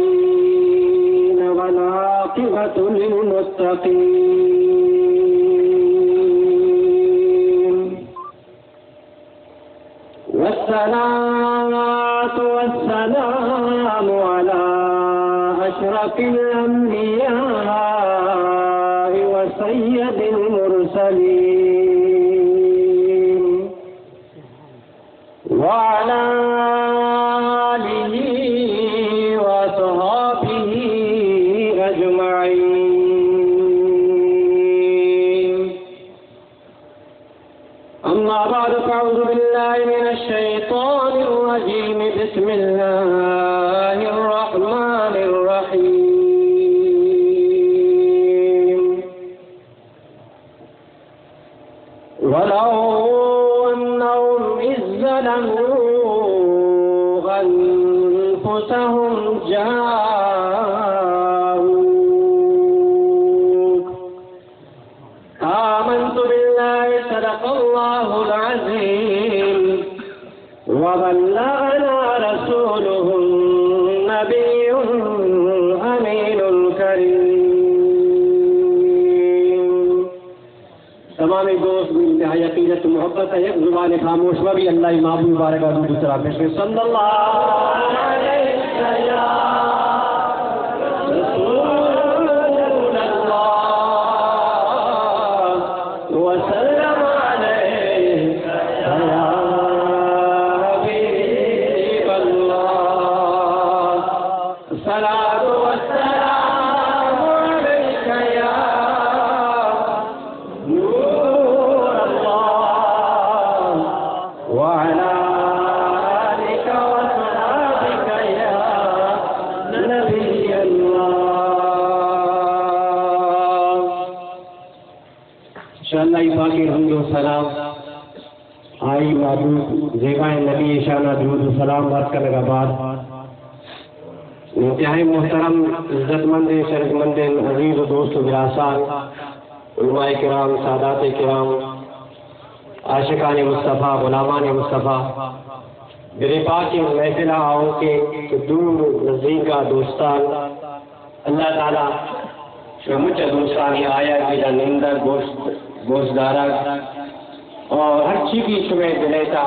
العالمين والعاقبة للمتقين والصلاة والسلام على أشرف الأنبياء وسيد المرسلين وعلى آله وصحبه أجمعين. أما بعد فأعوذ بالله من الشيطان الرجيم. بسم الله الرحمن الرحيم. ولو أنهم إذ ظلموا أنفسهم جاءوك آمنت بالله صدق الله العظيم وبلغنا رسوله النبي الأمين الكريم. تمام دوست انتہائی عقیدت محبت ہے. ایک زبان خاموش میں بھی اللہ امام مبارک اور دوسرا پیش میں صلی اللہ علیہ وسلم حبیب اللہ صلاۃ والسلام علیک یا نور اللہ وعلی آلک وصحبک یا نبی اللہ. انشاءاللہ باقی الحمد و سلام آئی معبود زیبائے نبی شانہ درود و سلام بات کرنے کا بعد انتہائی محترم عزت مند شرف مند عزیز و دوست و براسات علماء کرام سادات کرام عاشقان مصطفیٰ غلامان مصطفیٰ میرے پاک کی محفل آؤں کے دور نزدیک کا دوستان اللہ تعالیٰ مجھے دوستانی آیا کہ نندر گوشت دارا اور ہر چیز کی شمع دلیتا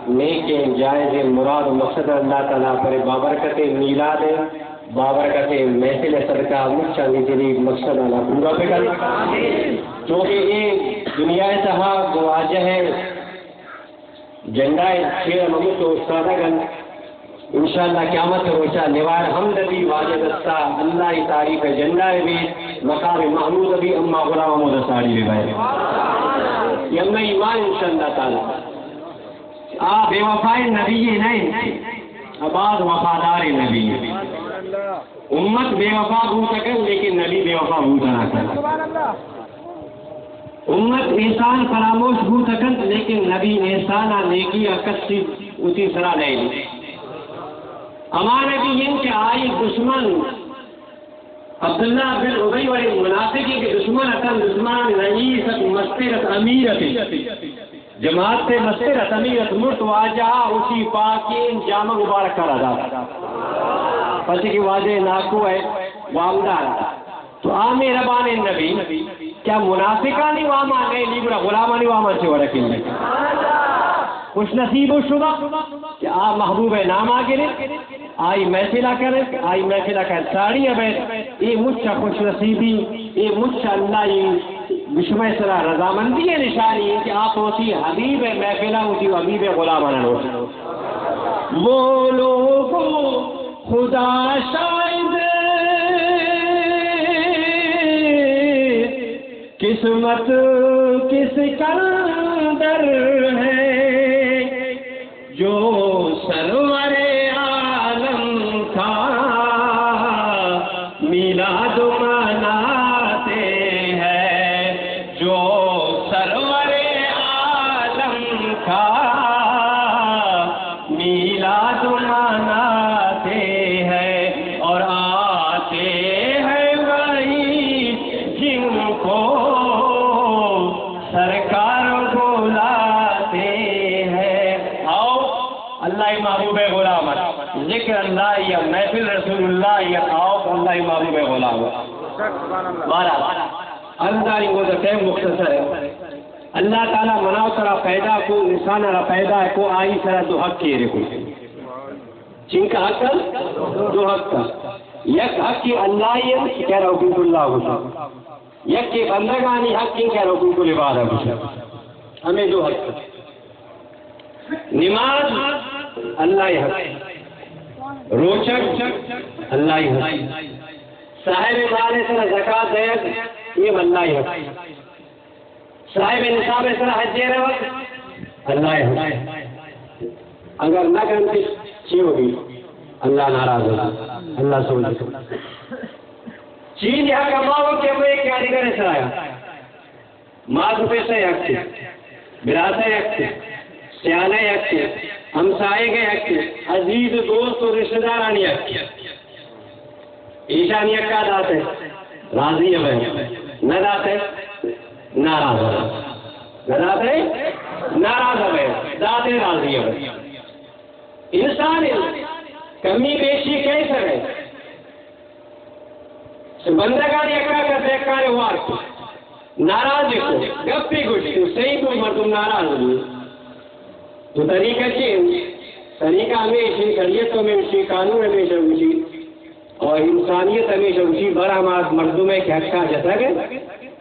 نیک جائز مراد و مقصد اللہ تعالیٰ پر بابرکت میلاد بابرکت محفل صدقہ مچھا نجری مقصد اللہ پورا بکل کیونکہ یہ دنیا تہا گواجہ ہے جنڈا شیر ممت و استادہ گن انشاءاللہ قیامت روشا نوار حمد بھی واجد استا اللہ تعریف جنڈا بھی مقام محمود بھی اما غلام محمود ساڑی بھی بھائی یمن ایمان انشاءاللہ تعالی آپ بے وفائی نبی نہیں آباد وفادار نبی امت بے وفا ہو سکے لیکن نبی بے وفا ہو نہ سکے. امت احسان فراموش ہو سکن لیکن نبی احسان نیکی اکسی اسی طرح نہیں. ہمارے بھی ان کے آئی دشمن عبداللہ بن ابی والی منافقی کے دشمن اصل دشمن رئیست مسترت امیرت جماعت سے مسترت امیرت مرت واجہ اسی پاکین جامع مبارک کر ادا پسی کی واجہ ناکو ہے وامدار. تو آمی ربان نبی کیا منافقانی واما نہیں لیبرا غلامانی واما سے ورکن لگی خوش نصیب و شبہ کہ آپ محبوب نام آگے آئی محفلہ کریں آئی محفلہ کریں ساڑی ابید یہ مجھا خوش نصیبی یہ مجھا اللہ بشمہ صلاح رضامندی نشانی ہے کہ آپ ہوتی حبیب محفلہ ہوتی حبیب غلامانہ ہوتی. وہ لوگوں خدا شاید قسمت کس قدر ہے جو سرور عالم کا میلاد مناتے ہیں جو سرور عالم کا میلاد مناتے ہیں اور آتے ہیں وہی جن کو سرکار ذکر اللہ یا محفل رسول اللہ یا خوف اللہ محبوب غلام بہرحال اللہ کو ٹائم مختصر ہے اللہ تعالیٰ مناو سرا پیدا کو انسان را پیدا ہے کو آئی سرا دو حق کیے رکھو جن کا حق دو حق کا یک حق کی اللہ یہ کہہ رہا حکم اللہ ہوتا یک کے بندگانی حق کی کہہ رہا حکم کو لبادہ ہوتا ہمیں دو حق نماز اللہ حق روچک اللہ حق صاحب مال سر زکات دیت یہ اللہ حق صاحب نصاب سر حج روت اللہ حق اگر نہ کرتے چی ہوگی اللہ ناراض ہوگا اللہ سمجھ چین یہاں کماؤ کہ وہ ایک کیا دیگر ایسا آیا ماں پیسہ یک تھے براسہ یک تھے سیانہ یک تھے ہمسائے گئے یک تھے عزیز دوست اور رشتہ دارانی یک تھے ایشانی یک کا دات ہے راضی ہے نہ دات ہے ناراض ہے نہ دات ہے ناراض ہے دات ہے راضی ہے انسان کمی بیشی کیسے ہے بندگان یکا کا دیکھانے وار کو ناراض کو گپی گوشتی صحیح کو مردم ناراض ہوئی تو طریقہ چین طریقہ ہمیشہ شریعت ہمیشہ قانون ہمیشہ ہوئی اور انسانیت ہمیشہ ہوئی بڑا مردم ہے کہ حقا جتا گئے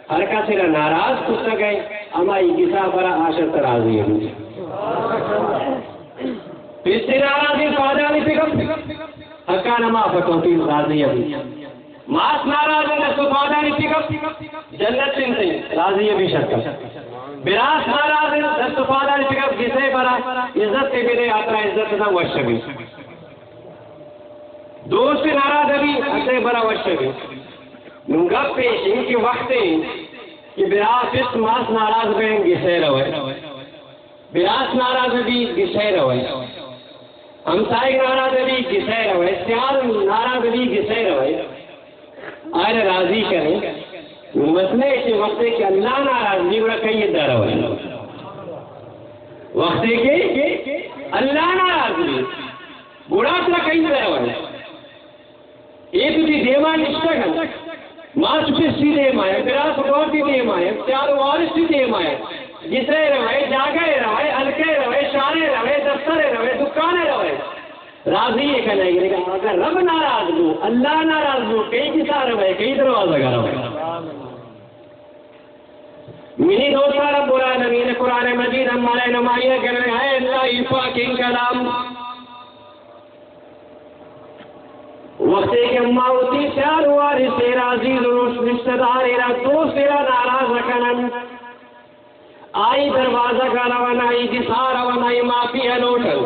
ہر کا سرا ناراض کچھ نہ گئے ہماری کسا بڑا عاشق راضی ہے پھر سے ناراضی فائدہ نہیں پکم حقا نما فکوتی راضی ہے ماس ناراض ہے تو فائدہ نہیں پکم جنت سے نہیں راضی ہے بھی شک براس ناراض ہے تو فائدہ نہیں پکم کسے برا عزت کے بھی نہیں آتا عزت نہ وش بھی دوست ناراض بھی اسے برا وش بھی گپ پیش ان کی وقت کہ براس اس ماس ناراض بہیں گسے روئے براس ناراض بھی گسے روئے ہمسائے ناراض بھی گسے روئے سیال ناراض بھی گسے روئے آئے راضی کریں مسئلہ ایسے وقت کہ اللہ ناراض بھی بڑا کئی ادھا روئے وقت کہ اللہ ناراض بھی بڑا اپنا کئی ادھا روئے ایک بھی دیوان نشتہ گا ماں چپسی دیم آئے براس گورتی دیم آئے سیال وارسی دیم آئے جسے روئے جاگے روئے ہلکے روئے شارے روئے دفترے روئے دکانے روئے راضی ہے کہ نہیں لیکن اگر رب ناراض ہو اللہ ناراض ہو کئی کسا روئے کئی دروازہ گا روئے منی دوسرا رب العالمین قرآن مجید ہمارے نمائیہ کرنے ہے اللہ پاک ان کلام وقت کہ اماں ہوتی سیار وارث تیرا عزیز رشتہ دار تیرا دوست تیرا ناراض رکھنن آئی دروازہ کا روانائی جسار روانائی معافی ہے لوٹل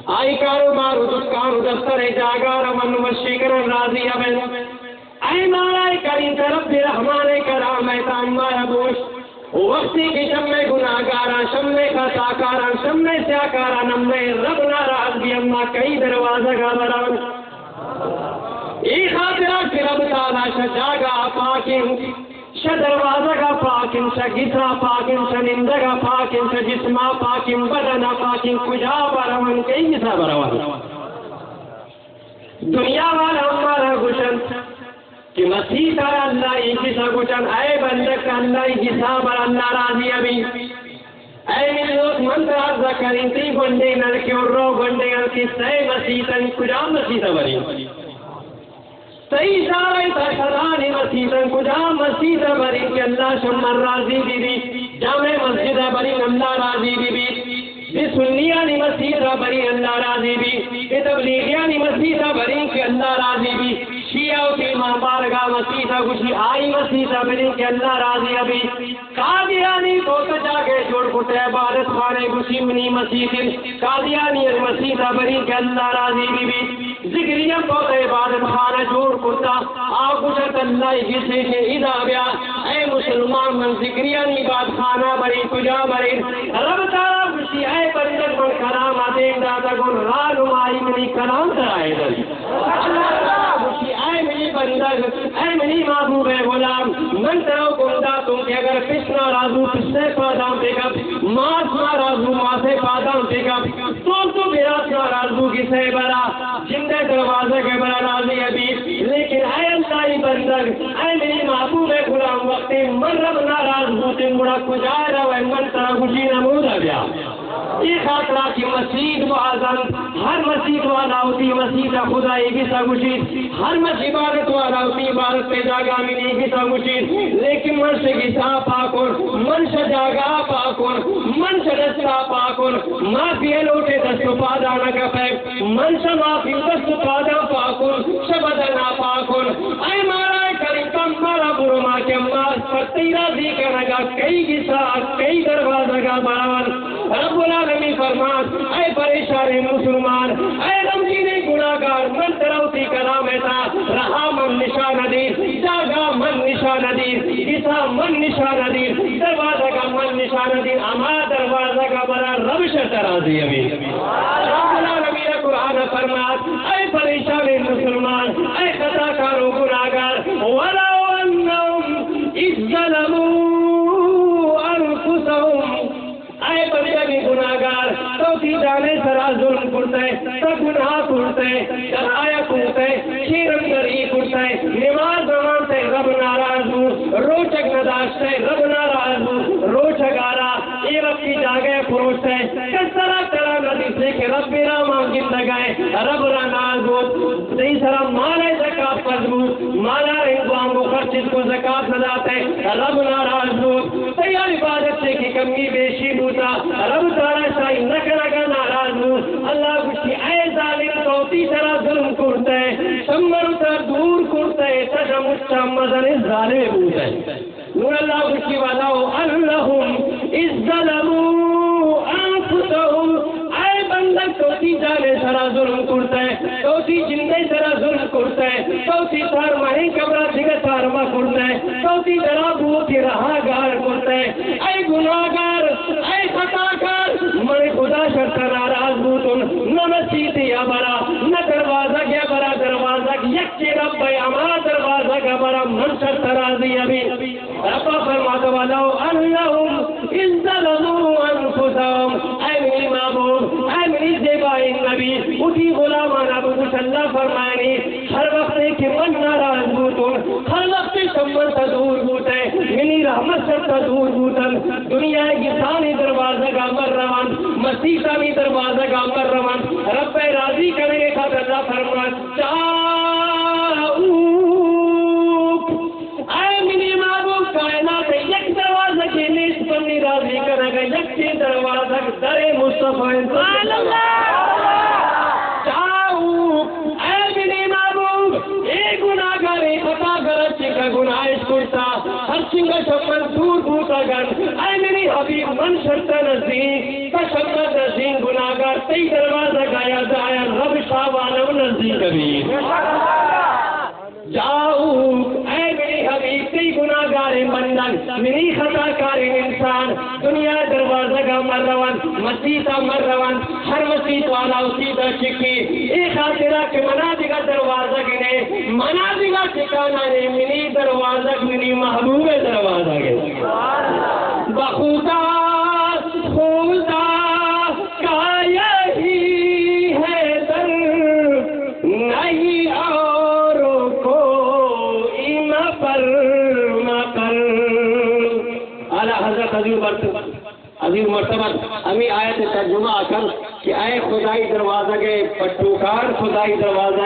آئی کاروبار دکان دفتر جاگا رمن مشکر راضی ابن اے مالائی کریم رب رحمان کرام ایتا اما یبوش وقتی کی شمع گناہگارا شمع خطاکارا شمع سیاکارا نمع رب ناراض بھی اما کئی دروازہ کا بران ای خاطرہ کی رب تعالی شجاگا پاکن شا دروازہ کا پاکن شا گسا پاکن شا نندگا پاکن شا جسما پاکن بدنا پاکن کجا برون کئی گسا برون دنیا والا ہمارا گشن کہ مسیح تارا اللہ ہی گسا گشن اے بندک اللہ ہی گسا بر اللہ راضی ابھی اے ملوت منتراز ذکرین تی گنڈے نلکی اور رو گنڈے نلکی سی مسیح تن کجا مسیح تبری صحیح سارے تشدانی مسیحن کجا مسیح بری کہ اللہ شمر راضی بی بی جامع مسجد بری اللہ راضی بی بی سنیانی مسیح بری اللہ راضی بی تبلیغیانی مسیح بری کہ اللہ راضی بی شیعہ کی ماں بارگاہ مسیح گوشی آئی مسیح بری کہ اللہ راضی ابھی قادیانی تو تجا کے جوڑ کتے عبادت خانے گوشی منی مسیح قادیانی مسیح بری کہ اللہ راضی بی بی ذکریم بہت عبادت خانہ جوڑ کتا آگوشت اللہ جسے کے ادا بیا اے مسلمان من ذکریان عبادت خانہ بری کجا بری رب تعالیٰ خوشی اے بندر من کلام آدیں داتا گن رانمائی منی کلام کرائے دل اللہ تعالیٰ خوشی اے منی بندر اے منی محبوب غلام من ترو گندہ تم کہ اگر پسنا رازو پسنے پادام دے گا ماس نا رازو ماسے پادام دے گا تو براسنا رازو کسے برا جندے دروازے کے بڑا راضی ابھی، لیکن اے اللہ بندر، اے میری محبوب غلام وقتی من رب ناراض ہوتے مڑا کجائے روے من ترا خوشی نمود بیا یہ خاطرہ کی مسجد معظم ہر مسجد والا ہوتی مسجد خدا ایک ہی سگوشید ہر مسجد عبادت والا ہوتی عبادت پہ جاگا میں ایک ہی سگوشید لیکن من سے گسا پاکر من سے جاگا پاکر من سے دستا پاکر معافی لوٹے دست پادا نگا پیک من سے معافی دست پادا پاکر شبدنا پاکر اے مارا کریم کم مارا برما کے ماس پر تیرا ذکر نگا کئی گسا کئی دروازہ کا براون رب العالمین فرمات اے پریشان مسلمان اے غمگین گناہگار من تروتی کلام تھا رہا من نشان دیر جاگا من نشان دیر کسا من نشان دیر دروازہ کا من نشان دیر اما دروازہ کا بڑا رب شترازی امین رب العالمین قرآن فرمات اے پریشان مسلمان اے خطا کارو گناہگار وَلَوْ أَنَّهُمْ إِذْ ظَلَمُوا أَنفُسَهُمْ اے بندے گناہگار تو کی جانے سرا ظلم کرتے تو گناہ کرتے چرایا کرتے شیرم گری کرتے نماز مانتے رب ناراض ہوں روچک نداشتے رب ناراض ہوں روچک آرا یہ رب کی جاگے پروچتے کس طرح ترا ندی سے کہ رب میرا مانگن لگائے رب ناراض ہوں صحیح سرا مالا زکاة مضبوط مالا انقوام کو خرچ کو زکاة نداتے رب ناراض ہوں تیار عبادت سے کی کمی بیشی رب تعالی شاہی نکرگا ناراض ہوں اللہ کچھ اے ظالم توتی طرح ظلم کرتے شمر اتر دور کرتے تشم اچھم مزن ظالم بودتے نور اللہ کچھ والاو اللہم از ظلمو انفسہم اے بندہ توتی جانے سرا ظلم کرتے توتی جندے سرا ظلم کرتے توتی تار مہین کبرا دیگا تارما کرتے توتی درا بوتی رہا گار کرتے اے گناہگار اے خطاکار میں خدا شرط ناراض بوتن نہ مسیحی یا برا نہ دروازہ کیا برا دروازہ یک چی رب بھائی ہمارا دروازہ کا برا من شرط راضی ابھی رب فرماتا والاو اللہم اذ ظلموا انفسہم اے میری معبود اے میری زیبائی نبی اٹھی غلامان ابو کچھ اللہ فرمائنی ہر وقت کی من ناراض بوتن ہر وقت شمن تا دور بوتے منی رحمت شرط دور بوتن دنیا کی سانی دروازہ کا مر روان مسیح سانی دروازہ کا مر روان رب راضی کرنے کے خاطر اللہ فرمان چاہوک اے منی معبود کائنات یک دروازہ کی نیس پنی راضی کرنے گا یک چی دروازہ در مصطفیٰ چاہوک اے منی معبود اے گناہگار خطا گرچی کا گناہش کرتا ہر چنگا شمن دور بوتا گن اے میری حبیب من شرط نزدیک تشمت نزدیک گناہگار تی دروازہ گایا جایا رب شاوانو نزدیک کبیر جاؤک اے میری حبیب تی گناہگار مندن میری خطا کاری انسان دنیا دروازہ کا مر روان مسیحہ مر روان ہر مسیح والا اسی دا چکی ایک خاطرہ کہ منازگا دروازہ گنے منازگا چکانا نے منی دروازہ منی محبوب دروازہ گنے بخدا خدا کا یہی ہے در نہیں اور کوئی مپر اعلیٰ حضرت عظیم مرتبہ ہمیں آیت ترجمہ آکر کہ اے خدائی دروازہ کے پٹوکار خدائی دروازہ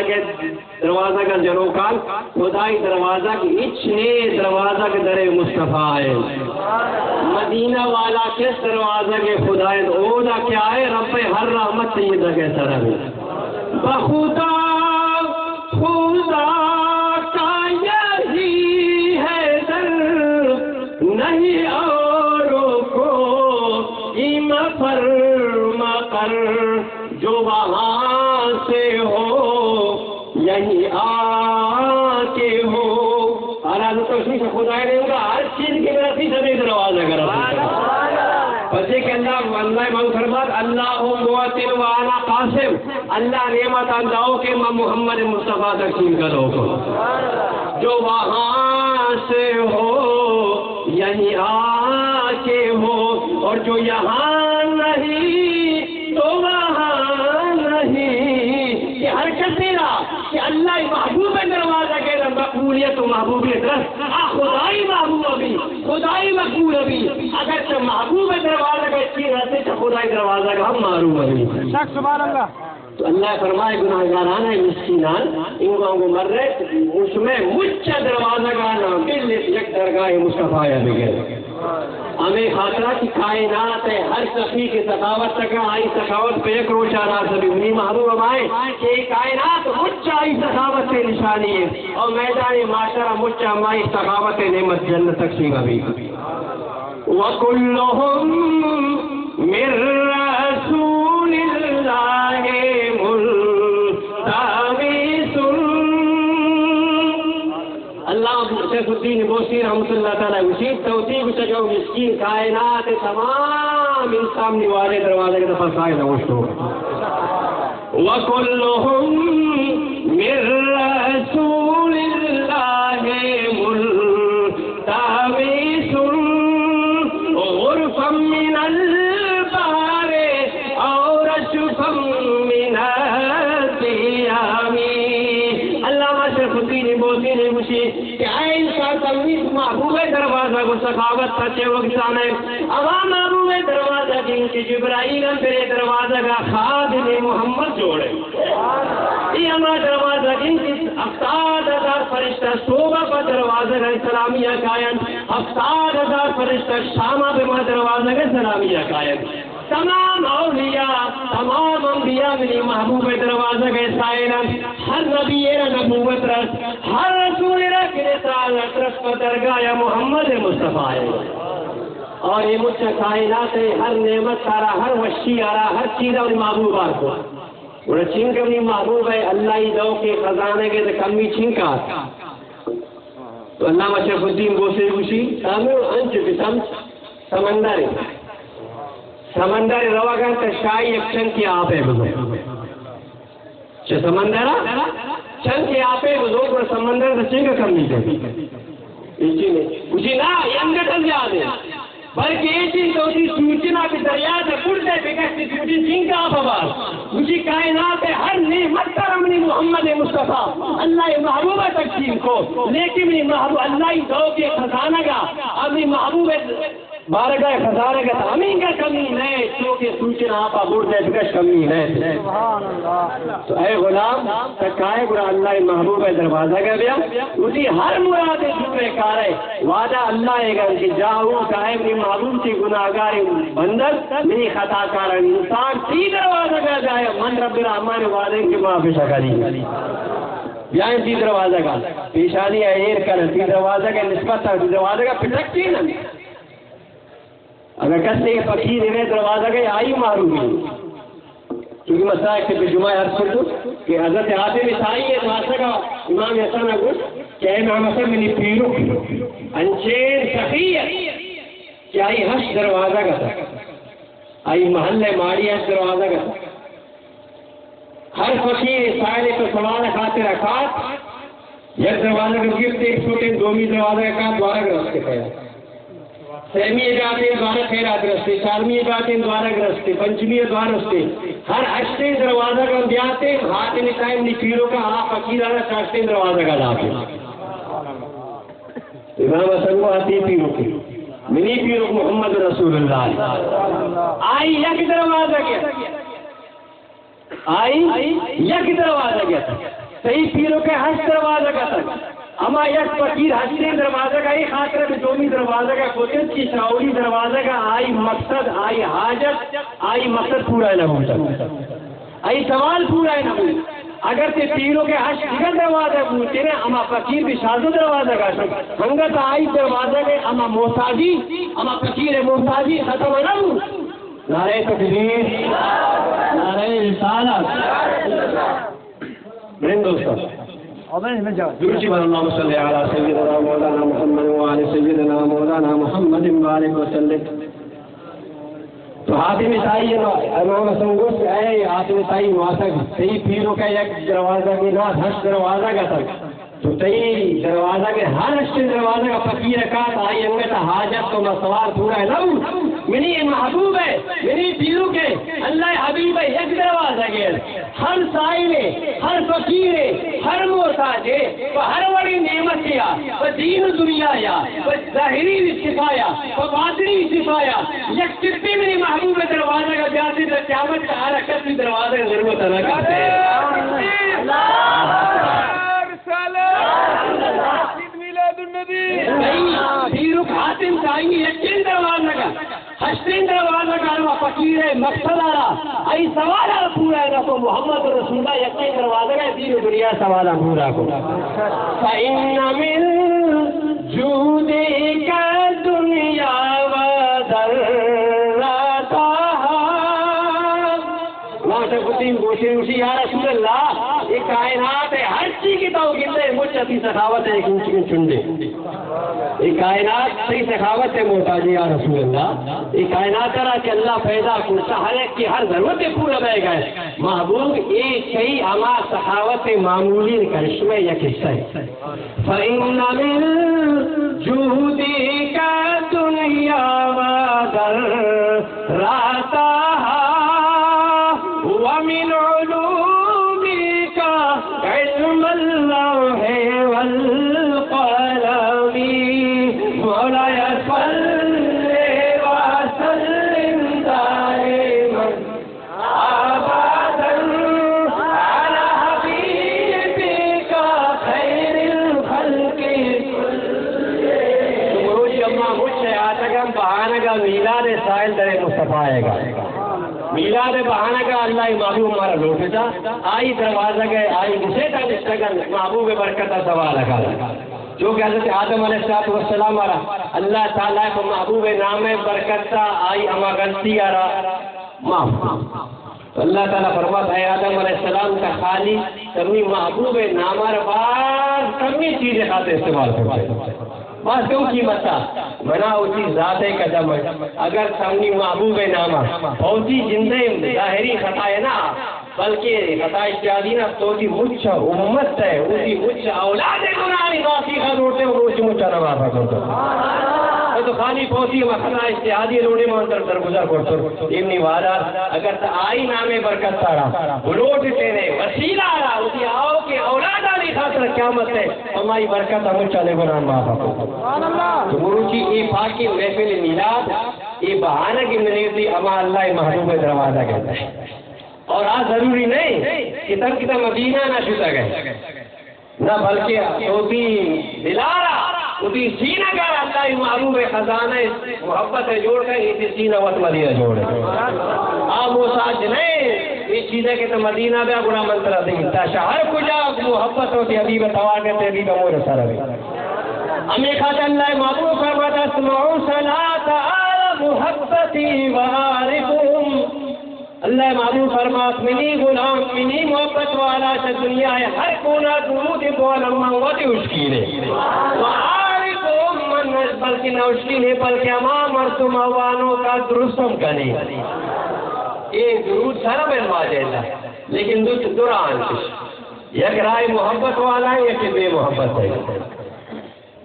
کا جنوکار خدائی دروازہ کی اچھنے دروازہ کے در مصطفیٰ ہے مدینہ والا کس دروازہ کے خدای اولا کیا ہے رب ہر رحمت سیدہ کے سر ہے بخدا خدا کا یہی ہے در نہیں اور کوئی مفر مقر جو وہاں سے ہو یہی آکے ہو آراد توشنی سے خدا نے ہوگا ہر چیز کی برسی سبھی دروازہ کرا پسے کہ اللہ من فرمات اللہ مواتر وانا قاسم اللہ نعمت اللہ کے محمد مصطفیٰ تقسیم کرو کو جو وہاں سے ہو یہی آکے ہو اور جو یہاں نہیں تو وہاں نہیں کہ ہر کثیرہ اللہ محبوب دروازہ کے مقبولیت و محبوبیت رس خدائی محبوب بھی خدائی مقبول بھی اگر تو محبوب دروازہ کا چیز رہتے تو خدائی دروازہ کا ہم معروف بھی سبحان اللہ. تو اللہ فرمائے گناہگاران ہے مسکینان ان کو مر رہے اس میں مجھ دروازہ کا نام دل یک درگاہ مصطفیٰ بغیر ہمیں خاطرہ کی کائنات ہے ہر سخی کی سخاوت تک آئی سخاوت پہ ایک روشہ راز بھی انہیں محبوب آئے کہ کائنات مجھ آئی سخاوت سے نشانی ہے اور میدان معاشرہ مجھ ہماری سخاوت نعمت جنت تقسیم ابھی وَكُلُّهُمْ مِن رَّسُولِ اللَّهِ مُلْتَمِسٌ. اللہ شیخ الدین بوسی رحمۃ اللہ تعالیٰ اسی توثیق سے جو مسکین کائنات تمام انسان والے دروازے کے دفعہ سائے نوشت ہو وَكُلُّهُمْ مِن رَّسُولِ اللَّهِ مُلْتَمِسٌ غرفا من البحر اور رشفا من الدیام. علامہ شیخ الدین بوسی نے مجھے کہ اے انسان تمیز محبوب دروازہ کو سخاوت سچے وقتان ہے عوام محبوب دروازہ جن کی جبرائیل اندرے دروازہ کا خادم محمد جوڑے یہ ہمارا دروازہ جن کی 70,000 فرشتہ صوبہ پر دروازہ کا سلامیہ قائم 70,000 فرشتہ شامہ پہ ماں دروازہ کا سلامیہ قائم تمام اولیاء تمام انبیاء منی محبوب دروازہ کے سائران ہر نبی نبوت رس ہر رسول رکھ رسالت رس پر درگاہ محمد مصطفیٰ ہے اور یہ مجھ سے کائنات ہے ہر نعمت سارا ہر وشی آرہ ہر چیز اور محبوبات کو اور چین کا بھی محبوب ہے اللہ ہی دو کے خزانے کے کمی چھنکا تو اللہ شیخ الدین بوسی گوشی سامر انچ بسم سمندر سمندر رواگان تا شاہی ایک چن کی آپ ہے بزرگ چھ سمندر چن کی آپ ہے بزرگ اور سمندر تا چنگا کم نہیں کرتی گوشی نا یہ انگٹن زیادہ ہے بلکہ یہ چیز تو اسی سوچنا کی دریا سے پڑتے بکشتی سوچی چنگا آپ آباد اسی کائنات ہر نعمت کرمنی محمد مصطفیٰ اللہ محبوب تقسیم کو لیکن محبوب اللہ دو کے خزانہ کا اپنی محبوب بارگاہ خزانے کا ہمیں کا کمی نہیں کیونکہ سوچنا آپ بڑھتے بکش کمی نہیں تو اے غلام تکائے برا اللہ محبوب دروازہ کا بیا اسی ہر مراد جوڑے کارے وعدہ اللہ ہے کہ جاؤ کہے میری محبوب کی گناہگار بندر میری خطا کار انسان تی دروازہ کا جائے من رب الرحمن وعدے کی معافی شکری یہاں تی دروازہ کا پیشانی ایر کر تی دروازہ کا نسبت تھا تی دروازہ کا پھٹکتی نا اگر کسی کے فقیر انہیں دروازہ کے آئی معروف ہے کیونکہ مسئلہ ایک سے جمعہ عرض کر دو کہ حضرت حاتم عیسائی ہے دروازہ کا امام حسن اگر کہ اے امام حسن منی پیرو انچیر سخیت کہ آئی حش دروازہ کا تھا آئی محلہ ماری حش دروازہ کا تھا ہر فقیر سائلے تو سوال خاطر اکات یک دروازہ کا گفت ایک چھوٹے دومی دروازہ کا دوارہ کا رستے پہا سہمی جاتے دوارہ خیرات رستے چارمی جاتے دوارہ رستے پنچمی دوارہ رستے ہر اشتے دروازہ کا بیاتے ہاتھ نکائم نکیروں کا آپ فقیر آنا چاہتے دروازہ کا لاتے امام حسن کو آتی پیروں کی منی پیروں محمد رسول اللہ آئی یک دروازہ گیا آئی یک دروازہ گیا تھا صحیح پیروں کے ہش دروازہ کا تھا اما یک فقیر حسین دروازہ کا ایک خاطر میں دومی دروازہ کا قدرت کی شاوری دروازہ کا آئی مقصد آئی حاجت آئی مقصد پورا ہے نہ ہوتا آئی سوال پورا ہے نہ ہوتا اگر تے پیروں کے حش دیگر دروازہ پوچھتے ہیں اما فقیر بھی شازو دروازہ کا شک ہنگت آئی دروازہ کے اما محتاجی اما فقیر محتاجی ختم ہے نہ نعرہ تکبیر نعرہ رسالت برین دوستوں درجی بن اللہم صلی علی سیدنا مولانا محمد وعلی سیدنا مولانا محمد بارک وسلم تو حاتم عیسائی امام حسن گوشت اے حاتم عیسائی مواسق تی پیروں کا یک دروازہ کی نات ہش دروازہ کا تک تو تی دروازہ کے ہر ہش دروازہ کا فقیر کات آئی انگتا حاجت تو مسوار پورا ہے نو منی محبوب ہے منی پیروں کے اللہ حبیب ہے یک دروازہ کے ہر سائل ہر فقیر ہر محتاج ہر بڑی نعمت یا دین دنیا یا ظاہری صفایا باطنی صفایا یک چٹی میں محبوب دروازہ کا جاتی تو قیامت کا ہر حرکت بھی دروازے کی ضرورت ادا کرتے دیر خاتم چاہیں گے یقین دروازہ کا حسین دروازہ کا فقیر ہے مقصد آ رہا ای سوال پورا ہے تو محمد رسول اللہ یقین دروازہ کا دین دنیا سوال پورا کو فَإِنَّ مِن جُودِكَ الدُّنْيَا گوشے اسی یا رسول اللہ یہ کائنات ہے ہر چیز کی توقید ہے مجھ اپنی سخاوت ہے ایک چن دے یہ کائنات صحیح سخاوت ہے محتاج یا رسول اللہ یہ کائنات کرا کہ اللہ پیدا کرتا ہر ایک کی ہر ضرورت پورا بہ گئے محبوب ایک صحیح اما سخاوت معمولی کرشمے یا قصہ ہے فَإِنَّ مِن جُودِكَ الدُّنْيَا وَذَرَّتَهَا وَمِنْ عُلُومِكَ عِلْمَ اللَّوْحِ وَالْقَلَمِ مَوْلَايَ صَلِّ وَسَلِّمْ دَائِمًا أَبَدًا عَلَى حَبِيبِكَ خَيْرِ الْخَلْقِ كُلِّهِمْ مروج اما مجھ سے آتگم بہانے کا میلاد سائل در مصطفیٰ آئے گا میلاد بہانہ کا اللہ محبوب ہمارا لوٹتا آئی دروازہ گئے آئی گسے کا نشتگل محبوب برکت سوال لگا جو کہ حضرت آدم علیہ السلام آرہا اللہ تعالیٰ کو محبوب نام برکت تا آئی اما غلطی آرہا معاف تو اللہ تعالیٰ فرماتا ہے آدم علیہ السلام کا خالی کمی محبوب نام آرہا کمی چیزیں خاتے استعمال کرتے بس کیوں قیمت تھا بنا اسی ذات قدم ہے اگر سامنی محبوب نامہ فوجی زندے ظاہری خطا ہے نا بلکہ خطا اجتہادی نا تو جی مجھ امت ہے اسی مجھ اولاد گناہی باقی خطوٹے اور اسی مجھ نوابہ کرتا تو خالی پہنچی خطا اجتہادی روڑے میں اندر درگزر کرتا امنی وعدار اگر تا آئی نامے برکت تارا بلوٹ تیرے وسیلہ رہا اسی آؤ کہ اولاد آلی خاطر قیامت ہے ہماری برکت ہمیں چلے گناہ معاف کرتا تو مروچی یہ پاکی محفل میلاد یہ بہانہ کی منیتی اما اللہ محبوب دروازہ کہتا ہے اور آج ضروری نہیں کہ تب کتا مدینہ نہ شتا گئے نہ بلکہ توتی دلارا توتی سینہ کا اللہ محبوب خزانہ محبت جوڑ کر یہ سینہ وقت مدینہ جوڑ آپ وہ ساتھ نہیں یہ چیزیں کہ تو مدینہ بیا گناہ منترہ دیتا شہر کجا محبت ہوتی حبیب تواقع حبیب امور سرہ ہمیں کہتا اللہ محبوب فرماتا اسمعوا صلاة آل محبتی وآرکم اللہ محبوب فرمات منی غلام منی محبت والا سے دنیا ہے ہر کونا درود کو علمہ وقت اشکیلے وآرکم من بلکہ نہ اشکیلے بلکہ امام مرتم اوانوں کا درستم کنے یہ درود سارا بنوا دیتا لیکن دوران یک رائے محبت والا ہے یا کہ بے محبت ہے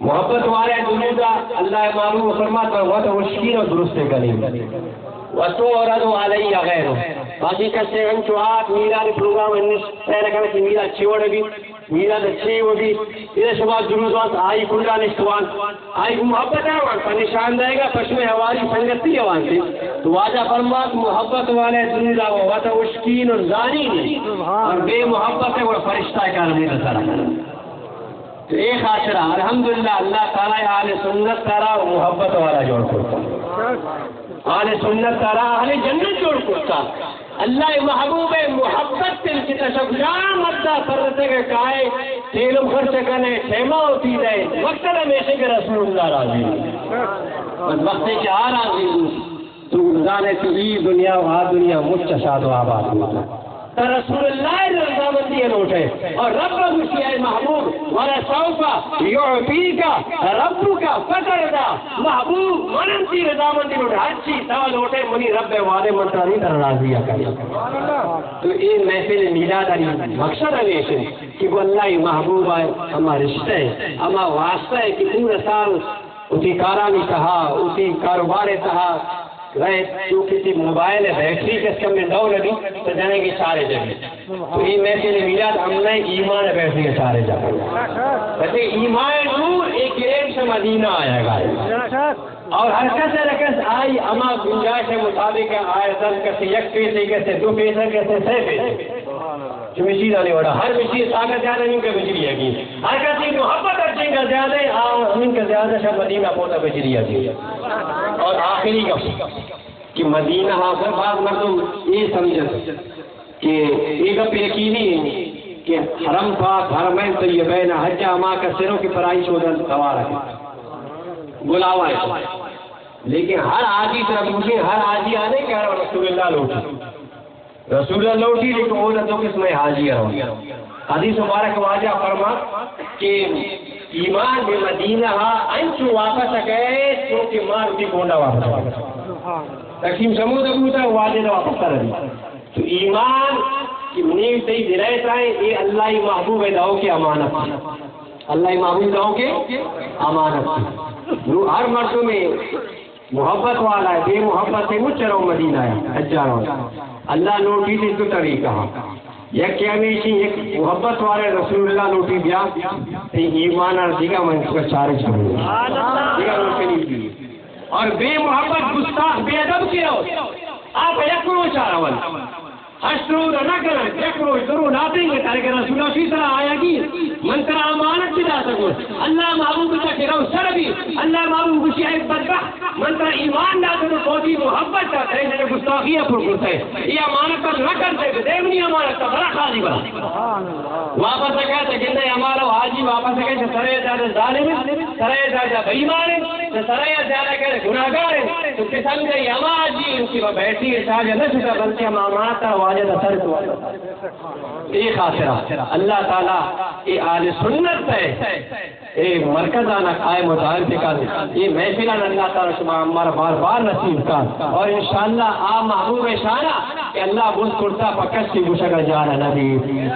محبت والے درودہ اللہ محبوب فرماتا وقت اشکیل اور درست کنے وَتُعْرَضُ عَلَيَّ غَيْرُ باقی کسے ہم چوہات میلاد پروگرام انیس پہلے کہنے کی میلاد چھوڑے بھی میلاد اچھی ہوگی یہ شبہ درود وانس آئی کنڈا نشتوان آئی محبت ہے وان پر نشان دائے گا پشم حوالی سنگتی ہے وان سے تو واجہ فرمات محبت والے درودہ وہ وطا اشکین اور زانی نہیں اور بے محبت ہے وہ فرشتہ کرنے کا تو ایک خاصرہ الحمدللہ اللہ تعالیٰ آل سنت تارا محبت والا جوڑ کرتا آل سنت تارا آل جنت جوڑ کرتا اللہ محبوب محبت تل کی تشکران مدہ فرتے کے کائے تیلم خرچ کرنے خیمہ ہوتی رہے مقصد ہمیشہ کہ رسول اللہ راضی وقت کے آ راضی تو جانے تو یہ دنیا و آ دنیا مجھ و آباد ہوتا تو رسول اللہ رضامندی نوٹ ہے اور رب مشیع محبوب وَلَا سَوْفَ يُعْفِيكَ رَبُّكَ فَتَرْضَى محبوب مننتی رضامندی نوٹ ہر چیز سوا نوٹ ہے منی رب وعدے منترانی در راضیہ کریں تو یہ محفل میلاد علی مقصد ہمیشہ کہ وہ اللہ محبوب آئے ہما رشتہ ہے ہما واسطہ ہے کہ پورا سال اسی کارانی کہا اسی کاروبار کہا جو کسی موبائل بیٹری کے کم میں ڈاؤن لگی تو جانے کی چارے جگہ تو یہ محفل میلاد ہم نے ایمان بیٹری کے چارے جگہ کہتے ایمان نور ایک گریب سے مدینہ آیا گا اور حرکت سے رکس آئی اما گنجائش مطابق آئے دن کسی یک پیسے کیسے دو پیسے کیسے سے پیسے جو مشید آنے والا ہر مشید طاقت زیادہ نہیں کہ بجلی ہے گی ہر کسی محبت اچھیں کا زیادہ ہمیں کا زیادہ شاہ مدینہ پوتا بجلی ہے گی اور آخری کا کہ مدینہ حاصل بعض مردم یہ سمجھتے کہ ایک اپنے یقینی کہ حرم پاک حرمین طیبین حج اما کا سروں کی پرائی شودن سوار ہے بلاوا ہے لیکن ہر آجی طرف مجھے ہر آجی آنے کہ رسول اللہ لوٹی رسول اللہ لوٹی لیکن وہ دو قسم حاجی ہے حدیث مبارک واجہ فرما کہ ایمان بے مدینہ انچو واپس گئے چونکہ ماں اٹھی کونڈا واپس تقسیم سمود ابوتا واجہ واپس کر دی تو ایمان کی منیل تی درائت آئے یہ اللہ محبوب دعو کی امانت اللہ محبوب دعو کے امانت ہر مرد میں محبت والا ہے بے محبت سے مجھ رہا ہوں مدینہ ہے اجا رہا ہوں اللہ نوٹی سے تو طریقہ یک کیا میشی یک محبت والے رسول اللہ نوٹی بیا تی ایمان اور دیگا میں اس کا چارے چھوڑی دیگا نوٹی نہیں دی اور بے محبت گستاخ بے ادب کی ہو آپ یک کرو چارہ والا حشرو نہ کریں دیکھو ضرور نہ دیں گے تارے کہ رسول اللہ اسی طرح آیا گی منتر امانت بھی جا سکو اللہ محبوب کا کہ رو سر بھی اللہ محبوب کی ایک بدبخت منتر ایمان نہ کرو بہتی محبت چاہتے ہیں جنہیں گستاخیہ پر کرتے ہیں یہ امانت پر نہ کرتے ہیں دیونی امانت کا بڑا خالی بڑا واپس کہتے ہیں کہ ہمارا حاجی واپس کہتے ہیں سرے زیادہ ظالم سرے زیادہ بیمان سرے زیادہ کہتے گناہگار ہیں تو قسم کے یما حاجی ان کی بیٹھی ہے چاہے نہ چھتا بلکہ ہم امانت یہ خاطرہ اللہ تعالیٰ یہ آل سنت ہے یہ مرکز آنا قائم و ظاہر فکر یہ محفلان اللہ تعالیٰ شما ہمارا بار بار نصیب کا اور انشاءاللہ محبوب شانہ کہ اللہ بوز کرتا پکس کی گوشہ جانا نبی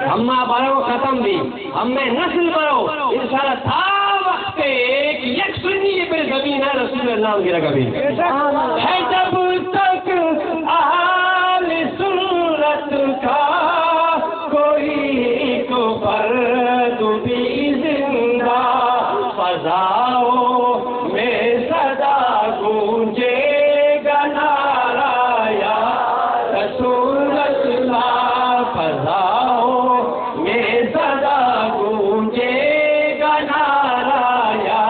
ہمیں برو ختم دی ہمیں نسل برو انشاءاللہ تھا وقت ایک یک سنی پر زمین ہے رسول اللہ گرہ کبھی ہے جب تک اہل سنت کا کوئی کو فرد بھی زندہ فضاؤں میں صدا گونجے گا نعرہ یا رسول اللہ فضاؤں میں صدا گونجے گا نعرہ یا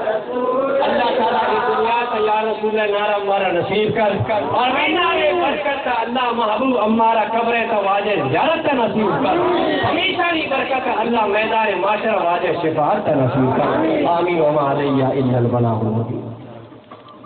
رسول اللہ تعالیٰ کی دنیا کا یا رسول اللہ نعرہ ہمارا نصیب کر اور مہینہ برکت اللہ محبوب ہمارا قبر واجہ زیارت کا نصیب کر ہمیشہ ہی برکت اللہ میدان معاشرہ واجہ شفاعت کا نصیب کر آمین وما علیہ الا البلاغ المبین